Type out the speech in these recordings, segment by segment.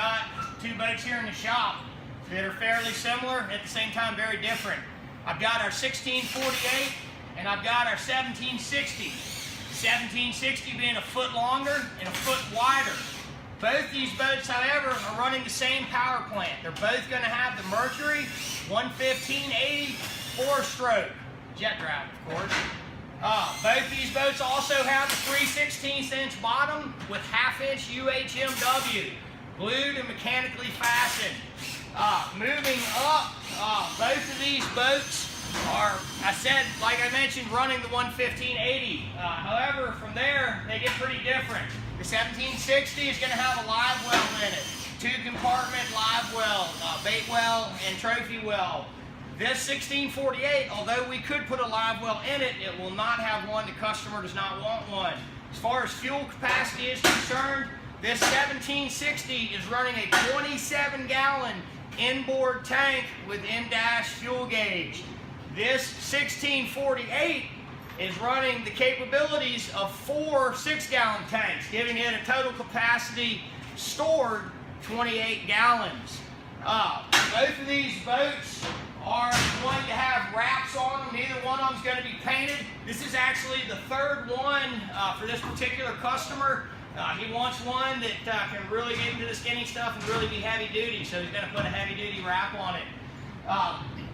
got two boats here in the shop that are fairly similar, at the same time very different. I've got our 1648 and I've got our 1760. 1760 being a foot longer and a foot wider. Both these boats, however, are running the same power plant. They're both going to have the Mercury 11580 4-stroke jet drive, of course. Both these boats also have a 3/16" bottom with 1/2" UHMW, glued and mechanically fastened. Moving up, both of these boats are, like I mentioned, running the 11580. However, from there, they get pretty different. The 1760 is going to have a live well in it, 2-compartment live well, bait well, and trophy well. This 1648, although we could put a live well in it, it will not have one. The customer does not want one. As far as fuel capacity is concerned, this 1760 is running a 27-gallon inboard tank with in-dash fuel gauge. This 1648 is running the capabilities of 4 6-gallon tanks, giving it a total capacity stored 28 gallons. Both of these boats are going to have wraps on them. Neither one of them is going to be painted. This is actually the third one for this particular customer. He wants one that can really get into the skinny stuff and really be heavy duty, so he's going to put a heavy duty wrap on it.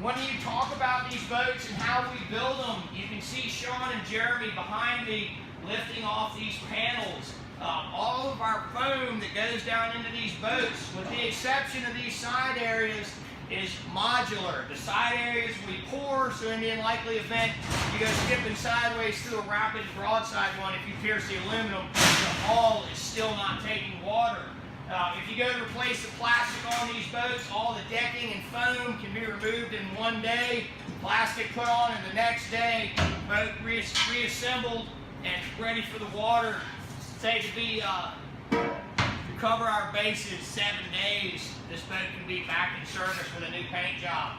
When you talk about these boats and how we build them, you can see Sean and Jeremy behind me lifting off these panels. All of our foam that goes down into these boats, with the exception of these side areas, is modular. The side areas we pour, so in the unlikely event you go skipping sideways through a rapid broadside one, if you pierce the aluminum, the hull is still not taking water. If you go to replace the plastic on these boats, all the decking and foam can be removed in one day, plastic put on in the next day, boat reassembled and ready for the water. Say to cover our bases 7 days, this boat can be back in service with a new paint job.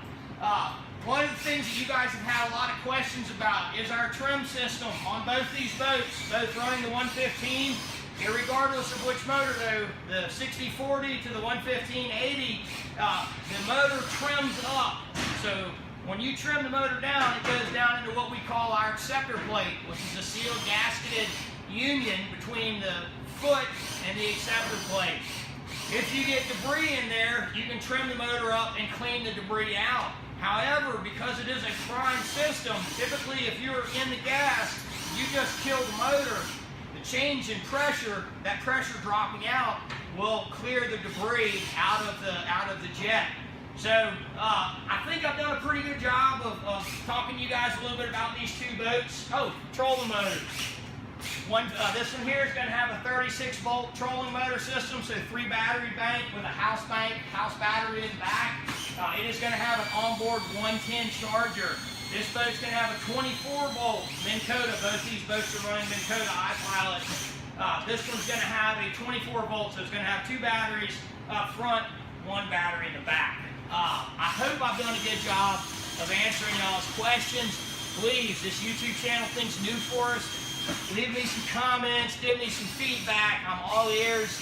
One of the things that you guys have had a lot of questions about is our trim system on both these boats, both running the 115. Irregardless of which motor though, the 6040 to the 11580, the motor trims up. So when you trim the motor down, it goes down into what we call our acceptor plate, which is a sealed gasketed union between the foot and the acceptor plate. If you get debris in there, you can trim the motor up and clean the debris out. However, because it is a prime system, typically if you're in the gas, you just kill the motor. Change in pressure, that pressure dropping out will clear the debris out of the jet. So I think I've done a pretty good job of talking to you guys a little bit about these two boats. Oh, trolling motors. This one here is going to have a 36-volt trolling motor system, so 3 battery bank with a house battery in the back. It is going to have an onboard 110 charger. This boat's going to have a 24-volt Minn Kota. Both these boats are running Minn Kota iPilot. This one's going to have a 24-volt, so it's going to have 2 batteries up front, 1 battery in the back. I hope I've done a good job of answering y'all's questions. Please, this YouTube channel thing's new for us. Leave me some comments, give me some feedback. I'm all ears.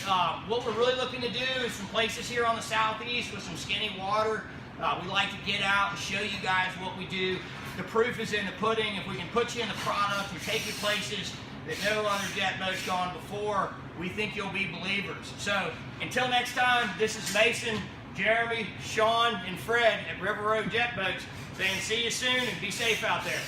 What we're really looking to do is some places here on the southeast with some skinny water. We like to get out and show you guys what we do. The proof is in the pudding. If we can put you in the product and take you places that no other jet boat's gone before, we think you'll be believers. So until next time, this is Mason, Jeremy, Sean, and Fred at River Road Jet Boats saying see you soon and be safe out there.